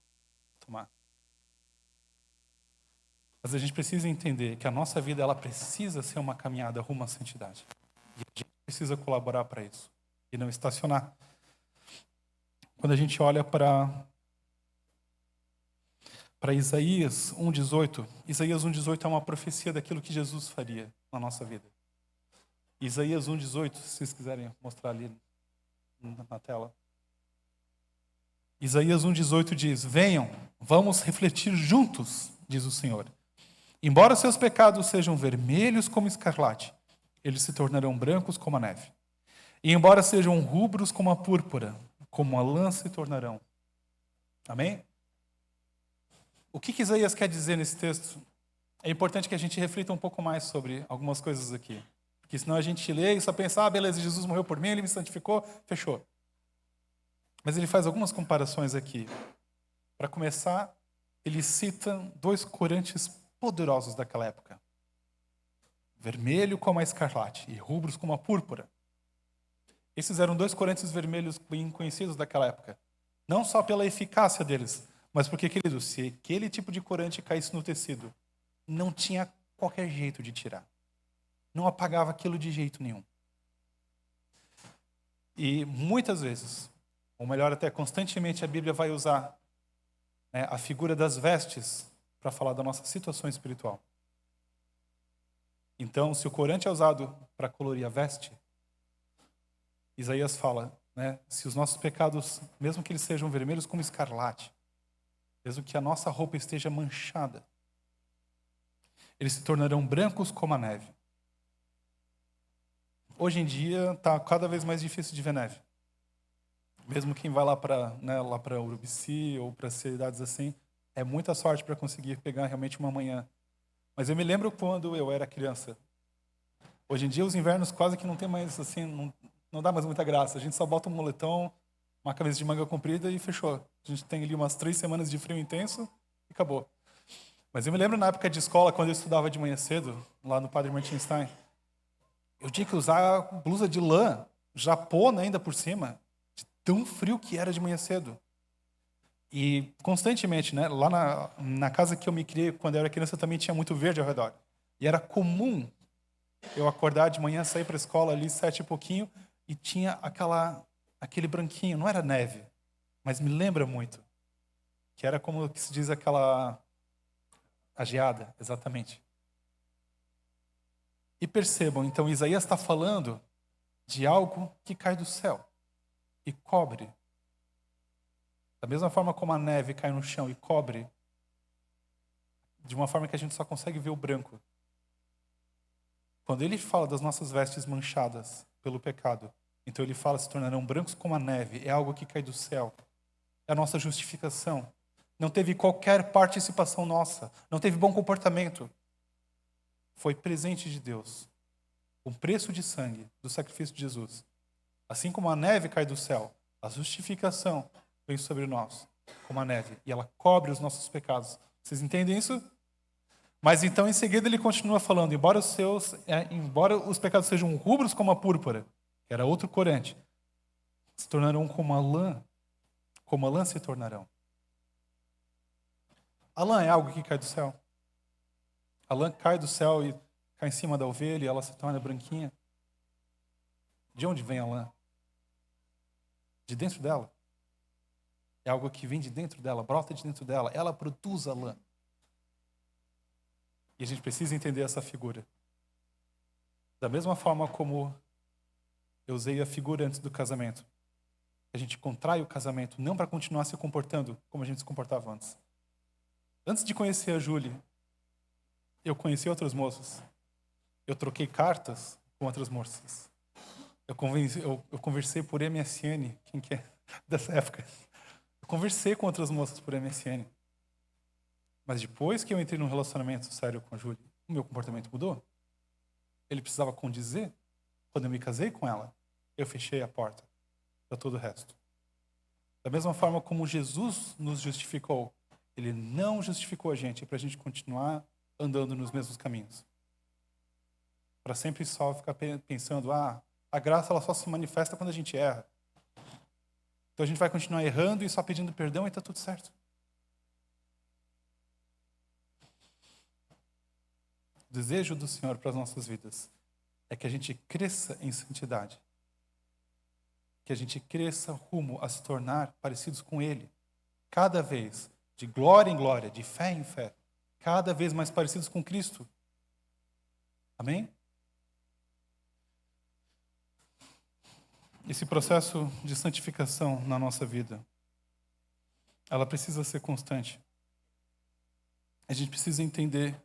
tomar. Mas a gente precisa entender que a nossa vida ela precisa ser uma caminhada rumo à santidade. E a gente precisa colaborar para isso e não estacionar. Quando a gente olha para Isaías 1,18, Isaías 1,18 é uma profecia daquilo que Jesus faria na nossa vida. Isaías 1,18, se vocês quiserem mostrar ali na tela. Isaías 1,18 diz, venham, vamos refletir juntos, diz o Senhor. Embora seus pecados sejam vermelhos como escarlate, eles se tornarão brancos como a neve. E embora sejam rubros como a púrpura, como a lã se tornarão. Amém? O que Isaías quer dizer nesse texto? É importante que a gente reflita um pouco mais sobre algumas coisas aqui. Porque senão a gente lê e só pensa, beleza, Jesus morreu por mim, ele me santificou, fechou. Mas ele faz algumas comparações aqui. Para começar, ele cita dois corantes poderosos daquela época. Vermelho como a escarlate e rubros como a púrpura. Esses eram dois corantes vermelhos bem conhecidos daquela época. Não só pela eficácia deles, mas porque, querido, se aquele tipo de corante caísse no tecido, não tinha qualquer jeito de tirar. Não apagava aquilo de jeito nenhum. E muitas vezes, ou melhor até, constantemente a Bíblia vai usar, né, a figura das vestes para falar da nossa situação espiritual. Então, se o corante é usado para colorir a veste, Isaías fala, né, se os nossos pecados, mesmo que eles sejam vermelhos como escarlate, mesmo que a nossa roupa esteja manchada, eles se tornarão brancos como a neve. Hoje em dia está cada vez mais difícil de ver neve. Mesmo quem vai lá para Urubici ou para cidades assim, é muita sorte para conseguir pegar realmente uma manhã. Mas eu me lembro quando eu era criança. Hoje em dia os invernos quase que não tem mais assim, não dá mais muita graça. A gente só bota um moletom, uma camisa de manga comprida e fechou. A gente tem ali umas 3 semanas de frio intenso e acabou. Mas eu me lembro na época de escola, quando eu estudava de manhã cedo, lá no Padre Martinstein, eu tinha que usar blusa de lã, japona ainda por cima, de tão frio que era de manhã cedo. E constantemente, né, lá na casa que eu me criei, quando eu era criança, também tinha muito verde ao redor. E era comum eu acordar de manhã, sair para a escola ali 7 e pouquinho, e tinha aquele branquinho, não era neve, mas me lembra muito. Que era como que se diz a geada, exatamente. E percebam, então, Isaías está falando de algo que cai do céu e cobre. Da mesma forma como a neve cai no chão e cobre, de uma forma que a gente só consegue ver o branco. Quando ele fala das nossas vestes manchadas pelo pecado, então ele fala se tornarão brancos como a neve, é algo que cai do céu. É a nossa justificação. Não teve qualquer participação nossa, não teve bom comportamento. Foi presente de Deus. Um preço de sangue do sacrifício de Jesus. Assim como a neve cai do céu, a justificação vem sobre nós, como a neve, e ela cobre os nossos pecados. Vocês entendem isso? Mas então, em seguida, ele continua falando, embora os pecados sejam rubros como a púrpura, que era outro corante, se tornarão como a lã se tornarão. A lã é algo que cai do céu. A lã cai do céu e cai em cima da ovelha e ela se torna branquinha. De onde vem a lã? De dentro dela. É algo que vem de dentro dela, brota de dentro dela. Ela produz a lã. E a gente precisa entender essa figura. Da mesma forma como eu usei a figura antes do casamento. A gente contrai o casamento não para continuar se comportando como a gente se comportava antes. Antes de conhecer a Júlia, eu conheci outras moças. Eu troquei cartas com outras moças. Eu conversei por MSN. Quem que é dessa época? Eu conversei com outras moças por MSN. Mas depois que eu entrei num relacionamento sério com a Júlia, o meu comportamento mudou. Ele precisava condizer. Quando eu me casei com ela, eu fechei a porta para todo o resto. Da mesma forma como Jesus nos justificou, ele não justificou a gente para a gente continuar andando nos mesmos caminhos. Para sempre só ficar pensando, a graça ela só se manifesta quando a gente erra. Então a gente vai continuar errando e só pedindo perdão e está tudo certo. O desejo do Senhor para as nossas vidas é que a gente cresça em santidade. Que a gente cresça rumo a se tornar parecidos com Ele. Cada vez, de glória em glória, de fé em fé. Cada vez mais parecidos com Cristo. Amém? Esse processo de santificação na nossa vida, ela precisa ser constante. A gente precisa entender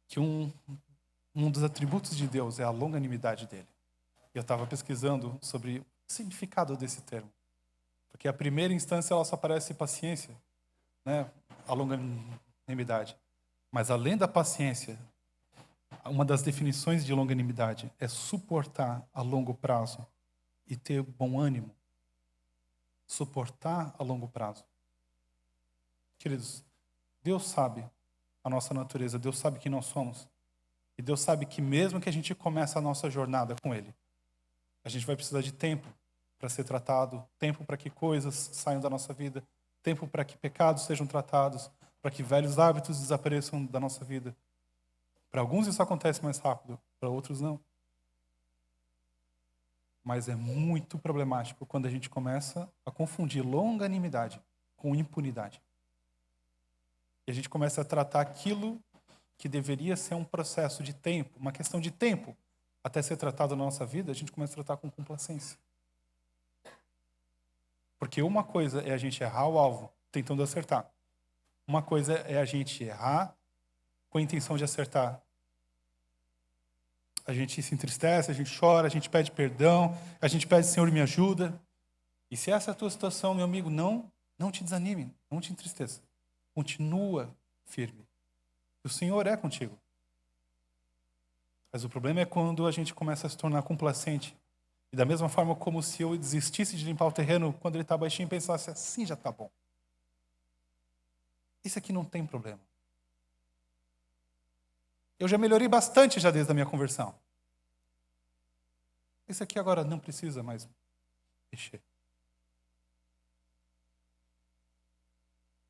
que um dos atributos de Deus é a longanimidade dele. E eu estava pesquisando sobre o significado desse termo. Porque a primeira instância ela só parece paciência, né? A longanimidade. Mas além da paciência, uma das definições de longanimidade é suportar a longo prazo e ter bom ânimo. Suportar a longo prazo. Queridos, Deus sabe a nossa natureza, Deus sabe quem nós somos. E Deus sabe que mesmo que a gente comece a nossa jornada com Ele, a gente vai precisar de tempo para ser tratado, tempo para que coisas saiam da nossa vida, tempo para que pecados sejam tratados, para que velhos hábitos desapareçam da nossa vida. Para alguns isso acontece mais rápido, para outros não. Mas é muito problemático quando a gente começa a confundir longanimidade com impunidade. E a gente começa a tratar aquilo que deveria ser um processo de tempo, uma questão de tempo, até ser tratado na nossa vida, a gente começa a tratar com complacência. Porque uma coisa é a gente errar o alvo, tentando acertar. Uma coisa é a gente errar com a intenção de acertar. A gente se entristece, a gente chora, a gente pede perdão, a gente pede, Senhor, me ajuda. E se essa é a tua situação, meu amigo, não te desanime, não te entristeça. Continua firme. O Senhor é contigo. Mas o problema é quando a gente começa a se tornar complacente. E da mesma forma como se eu desistisse de limpar o terreno quando ele está baixinho e pensasse, assim já está bom. Isso aqui não tem problema. Eu já melhorei bastante já desde a minha conversão. Isso aqui agora não precisa mais mexer.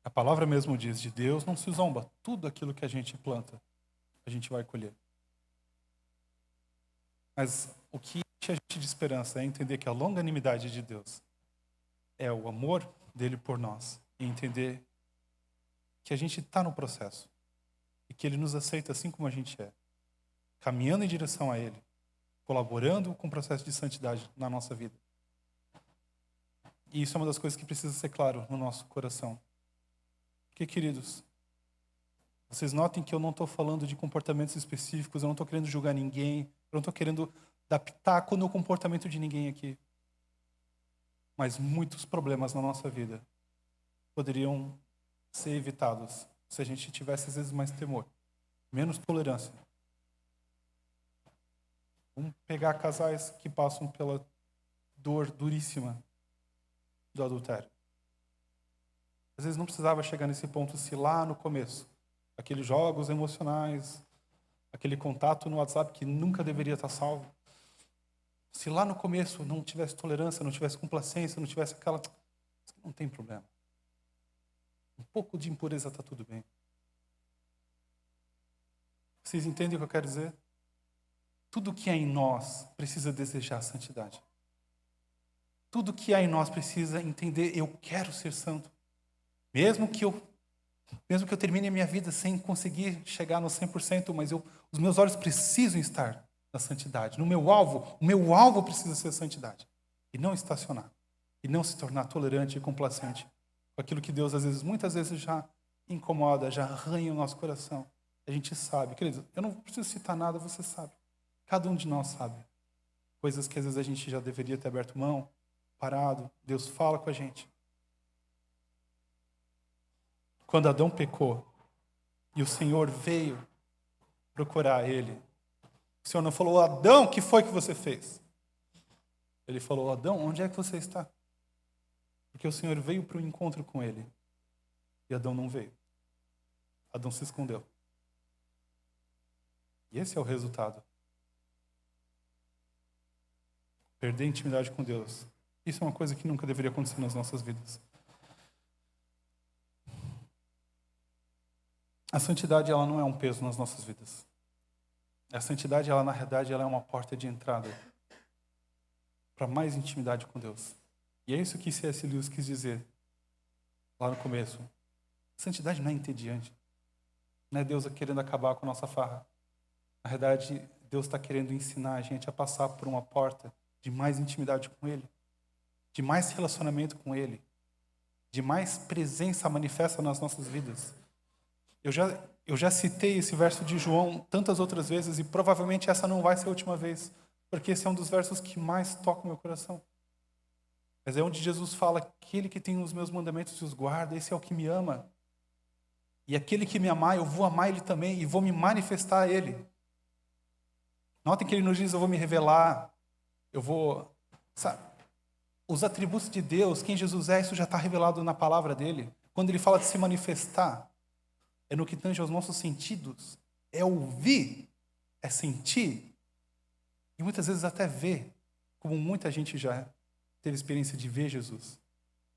A palavra mesmo diz, de Deus não se zomba. Tudo aquilo que a gente planta, a gente vai colher. Mas o que enche a gente de esperança é entender que a longanimidade de Deus é o amor dele por nós. E entender que a gente está no processo. E que ele nos aceita assim como a gente é. Caminhando em direção a ele. Colaborando com o processo de santidade na nossa vida. E isso é uma das coisas que precisa ser claro no nosso coração. Porque, queridos, vocês notem que eu não estou falando de comportamentos específicos, eu não estou querendo julgar ninguém, eu não estou querendo dar pitaco no comportamento de ninguém aqui. Mas muitos problemas na nossa vida poderiam ser evitados se a gente tivesse, às vezes, mais temor, menos tolerância. Vamos pegar casais que passam pela dor duríssima do adultério. Às vezes não precisava chegar nesse ponto se lá no começo, aqueles jogos emocionais, aquele contato no WhatsApp que nunca deveria estar salvo, se lá no começo não tivesse tolerância, não tivesse complacência, não tivesse aquela... Não tem problema. Um pouco de impureza está tudo bem. Vocês entendem o que eu quero dizer? Tudo que há em nós precisa desejar a santidade. Tudo que há em nós precisa entender, eu quero ser santo. Mesmo que eu termine a minha vida sem conseguir chegar no 100%, mas os meus olhos precisam estar na santidade. No meu alvo, o meu alvo precisa ser a santidade. E não estacionar. E não se tornar tolerante e complacente com aquilo que Deus, muitas vezes, já incomoda, já arranha o nosso coração. A gente sabe. Queridos, eu não preciso citar nada, você sabe. Cada um de nós sabe. Coisas que às vezes a gente já deveria ter aberto mão, parado. Deus fala com a gente. Quando Adão pecou e o Senhor veio procurar ele, o Senhor não falou, Adão, o que foi que você fez? Ele falou, Adão, onde é que você está? Porque o Senhor veio para o encontro com ele e Adão não veio. Adão se escondeu. E esse é o resultado. Perder a intimidade com Deus. Isso é uma coisa que nunca deveria acontecer nas nossas vidas. A santidade, ela não é um peso nas nossas vidas. A santidade, ela na realidade, ela é uma porta de entrada para mais intimidade com Deus. E é isso que C.S. Lewis quis dizer lá no começo. Santidade não é entediante. Não é Deus querendo acabar com a nossa farra. Na realidade, Deus está querendo ensinar a gente a passar por uma porta de mais intimidade com Ele, de mais relacionamento com Ele, de mais presença manifesta nas nossas vidas. Eu já citei esse verso de João tantas outras vezes e provavelmente essa não vai ser a última vez, porque esse é um dos versos que mais toca o meu coração. Mas é onde Jesus fala, aquele que tem os meus mandamentos e os guarda, esse é o que me ama. E aquele que me amar, eu vou amar ele também e vou me manifestar a ele. Notem que ele nos diz, eu vou me revelar, eu vou... Sabe, os atributos de Deus, quem Jesus é, isso já está revelado na palavra dele. Quando ele fala de se manifestar, é no que tange aos nossos sentidos, é ouvir, é sentir, e muitas vezes até ver, como muita gente já teve experiência de ver Jesus.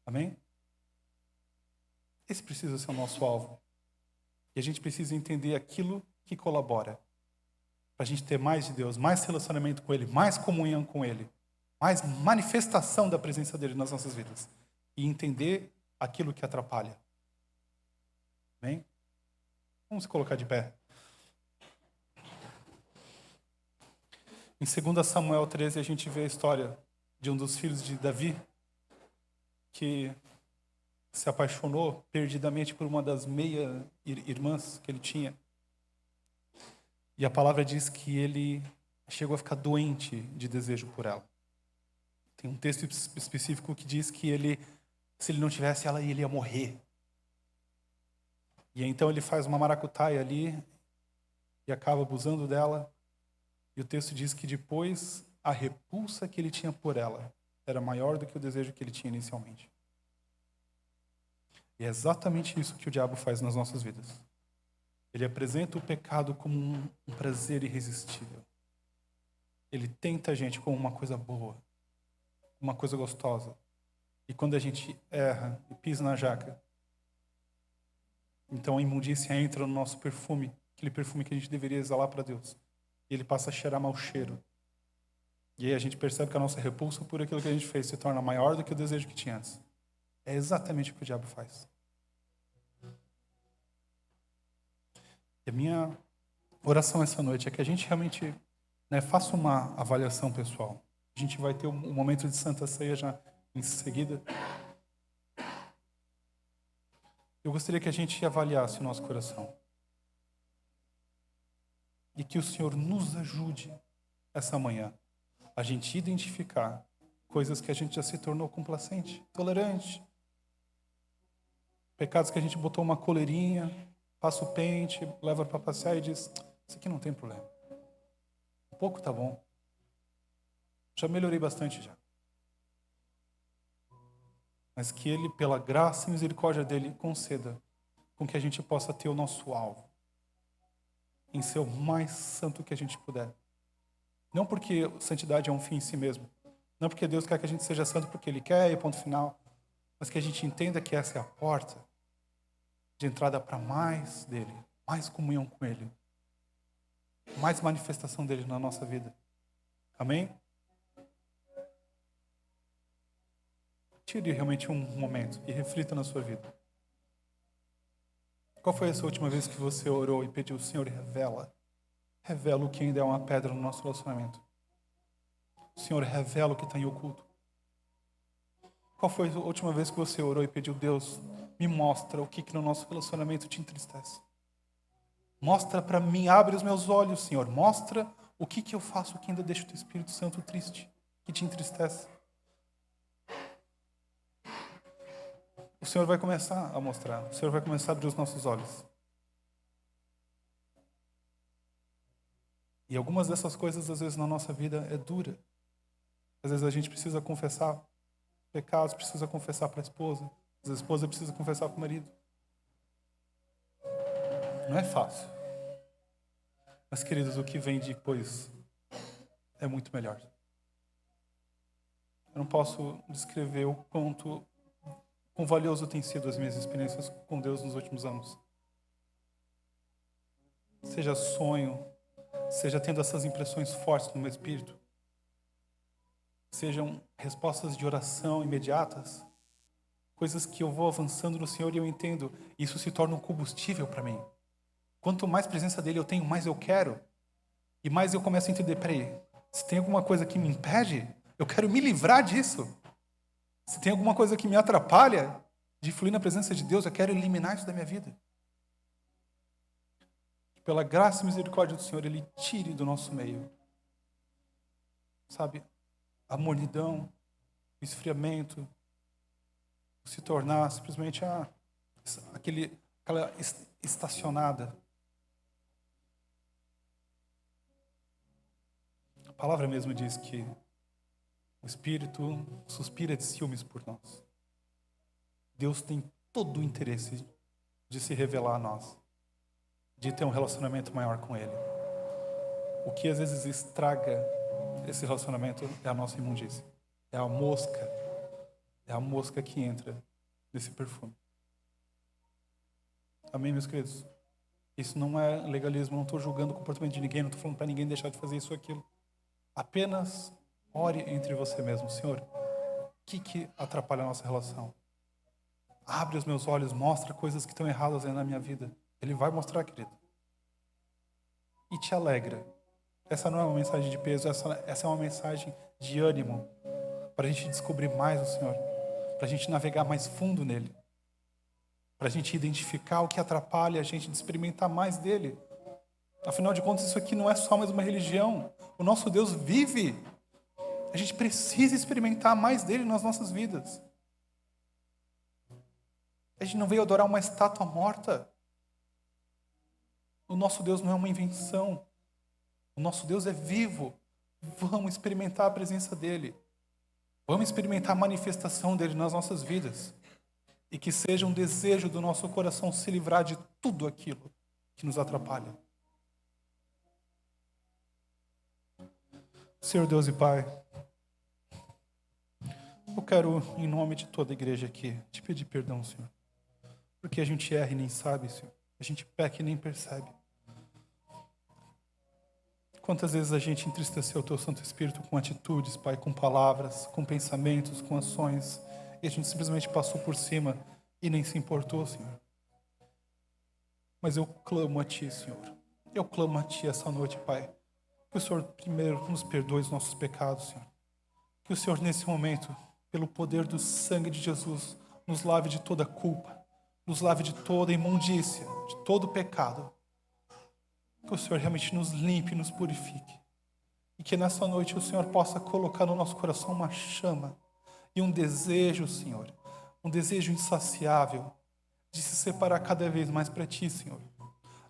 Amém? Esse precisa ser o nosso alvo. E a gente precisa entender aquilo que colabora para a gente ter mais de Deus, mais relacionamento com Ele, mais comunhão com Ele. mais manifestação da presença dele nas nossas vidas. E entender aquilo que atrapalha. Amém? Vamos se colocar de pé. Em 2 Samuel 13, a gente vê a história de um dos filhos de Davi, que se apaixonou perdidamente por uma das meia-irmãs que ele tinha. E a palavra diz que ele chegou a ficar doente de desejo por ela. Tem um texto específico que diz que se ele não tivesse ela, ele ia morrer. E então ele faz uma maracutaia ali e acaba abusando dela. E o texto diz que depois a repulsa que ele tinha por ela era maior do que o desejo que ele tinha inicialmente. E é exatamente isso que o diabo faz nas nossas vidas. Ele apresenta o pecado como um prazer irresistível. Ele tenta a gente como uma coisa boa, uma coisa gostosa. E quando a gente erra e pisa na jaca, então a imundícia entra no nosso perfume, aquele perfume que a gente deveria exalar para Deus. E ele passa a cheirar mau cheiro. E aí a gente percebe que a nossa repulsa por aquilo que a gente fez se torna maior do que o desejo que tinha antes. É exatamente o que o diabo faz. E a minha oração essa noite é que a gente realmente faça uma avaliação pessoal. A gente vai ter um momento de Santa Ceia já em seguida. Eu gostaria que a gente avaliasse o nosso coração. E que o Senhor nos ajude essa manhã a gente identificar coisas que a gente já se tornou complacente, tolerante. Pecados que a gente botou uma coleirinha, passa o pente, leva para passear e diz, isso aqui não tem problema. Um pouco tá bom. Já melhorei bastante já. Mas que Ele, pela graça e misericórdia dEle, conceda com que a gente possa ter o nosso alvo em ser o mais santo que a gente puder. Não porque santidade é um fim em si mesmo. Não porque Deus quer que a gente seja santo porque Ele quer e ponto final. Mas que a gente entenda que essa é a porta de entrada para mais dEle, mais comunhão com Ele, mais manifestação dEle na nossa vida. Amém? Tire realmente um momento e reflita na sua vida. Qual foi essa última vez que você orou e pediu, Senhor, revela o que ainda é uma pedra no nosso relacionamento. Senhor, revela o que está em oculto. Qual foi a última vez que você orou e pediu, Deus, me mostra o que no nosso relacionamento te entristece. Mostra para mim, abre os meus olhos, Senhor. Mostra o que eu faço que ainda deixa o teu Espírito Santo triste, que te entristece. O Senhor vai começar a mostrar. O Senhor vai começar a abrir os nossos olhos. E algumas dessas coisas, às vezes, na nossa vida é dura. Às vezes a gente precisa confessar pecados, precisa confessar para a esposa. Às vezes a esposa precisa confessar para o marido. Não é fácil. Mas, queridos, o que vem depois é muito melhor. Eu não posso descrever o quão valioso tem sido as minhas experiências com Deus nos últimos anos. Seja sonho, seja tendo essas impressões fortes no meu espírito, sejam respostas de oração imediatas, coisas que eu vou avançando no Senhor e eu entendo, isso se torna um combustível para mim. Quanto mais presença dele eu tenho, mais eu quero, e mais eu começo a entender, peraí, se tem alguma coisa que me impede, eu quero me livrar disso. Se tem alguma coisa que me atrapalha de fluir na presença de Deus, eu quero eliminar isso da minha vida. Que pela graça e misericórdia do Senhor, Ele tire do nosso meio, sabe, a mornidão, o esfriamento, se tornar simplesmente aquela estacionada. A palavra mesmo diz que o Espírito suspira de ciúmes por nós. Deus tem todo o interesse de se revelar a nós, de ter um relacionamento maior com Ele. O que às vezes estraga esse relacionamento é a nossa imundícia. É a mosca que entra nesse perfume. Amém, meus queridos? Isso não é legalismo, não estou julgando o comportamento de ninguém, não estou falando para ninguém deixar de fazer isso ou aquilo. Apenas Ore entre você mesmo. Senhor, o que atrapalha a nossa relação? Abre os meus olhos, mostra coisas que estão erradas aí na minha vida. Ele vai mostrar, querido. E te alegra. Essa não é uma mensagem de peso, essa é uma mensagem de ânimo. Para a gente descobrir mais o Senhor. Para a gente navegar mais fundo nele. Para a gente identificar o que atrapalha a gente de experimentar mais dele. Afinal de contas, isso aqui não é só mais uma religião. O nosso Deus vive. A gente precisa experimentar mais dele nas nossas vidas. A gente não veio adorar uma estátua morta. O nosso Deus não é uma invenção. O nosso Deus é vivo. Vamos experimentar a presença dele. Vamos experimentar a manifestação dele nas nossas vidas. E que seja um desejo do nosso coração se livrar de tudo aquilo que nos atrapalha. Senhor Deus e Pai, eu quero, em nome de toda a igreja aqui, te pedir perdão, Senhor. Porque a gente erra e nem sabe, Senhor. A gente peca e nem percebe. Quantas vezes a gente entristeceu o Teu Santo Espírito com atitudes, Pai, com palavras, com pensamentos, com ações, e a gente simplesmente passou por cima e nem se importou, Senhor. Mas eu clamo a Ti, Senhor. Eu clamo a Ti essa noite, Pai. Que o Senhor primeiro nos perdoe os nossos pecados, Senhor. Que o Senhor, nesse momento, pelo poder do sangue de Jesus, nos lave de toda culpa, nos lave de toda imundícia, de todo pecado. Que o Senhor realmente nos limpe e nos purifique. E que nessa noite o Senhor possa colocar no nosso coração uma chama e um desejo, Senhor, um desejo insaciável de se separar cada vez mais para Ti, Senhor.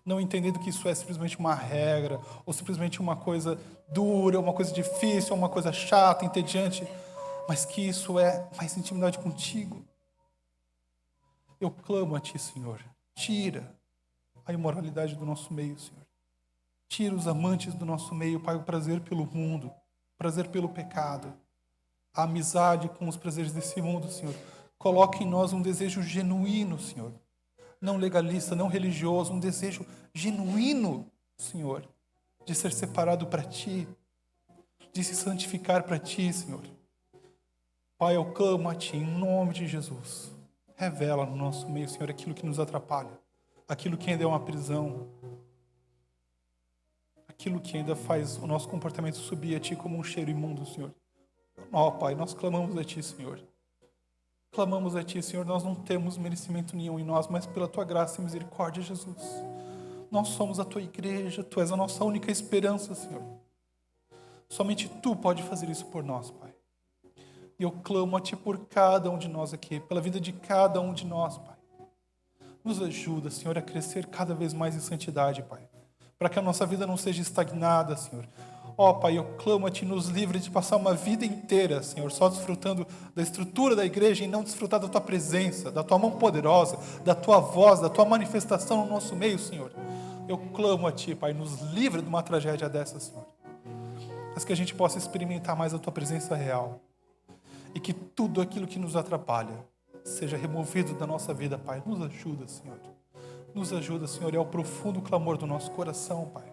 Não entendendo que isso é simplesmente uma regra, ou simplesmente uma coisa dura, uma coisa difícil, uma coisa chata, entediante, mas que isso é mais intimidade contigo. Eu clamo a Ti, Senhor. Tira a imoralidade do nosso meio, Senhor. Tira os amantes do nosso meio, Pai, o prazer pelo mundo, o prazer pelo pecado, a amizade com os prazeres desse mundo, Senhor. Coloque em nós um desejo genuíno, Senhor. Não legalista, não religioso, um desejo genuíno, Senhor, de ser separado para Ti, de se santificar para Ti, Senhor. Pai, eu clamo a Ti, em nome de Jesus. Revela no nosso meio, Senhor, aquilo que nos atrapalha, aquilo que ainda é uma prisão, aquilo que ainda faz o nosso comportamento subir a Ti como um cheiro imundo, Senhor. Ó, Pai, nós clamamos a Ti, Senhor. Clamamos a Ti, Senhor, nós não temos merecimento nenhum em nós, mas pela Tua graça e misericórdia, Jesus. Nós somos a Tua igreja, Tu és a nossa única esperança, Senhor. Somente Tu pode fazer isso por nós, Pai. E eu clamo a Ti por cada um de nós aqui, pela vida de cada um de nós, Pai. Nos ajuda, Senhor, a crescer cada vez mais em santidade, Pai. Para que a nossa vida não seja estagnada, Senhor. Ó, Pai, eu clamo a Ti, nos livre de passar uma vida inteira, Senhor, só desfrutando da estrutura da igreja e não desfrutar da Tua presença, da Tua mão poderosa, da Tua voz, da Tua manifestação no nosso meio, Senhor. Eu clamo a Ti, Pai, nos livre de uma tragédia dessa, Senhor. Mas que a gente possa experimentar mais a Tua presença real. E que tudo aquilo que nos atrapalha seja removido da nossa vida, Pai. Nos ajuda, Senhor. Nos ajuda, Senhor. É o profundo clamor do nosso coração, Pai.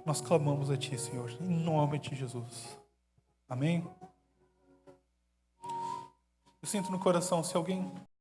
Nós clamamos a Ti, Senhor, em nome de Jesus. Amém? Eu sinto no coração, se alguém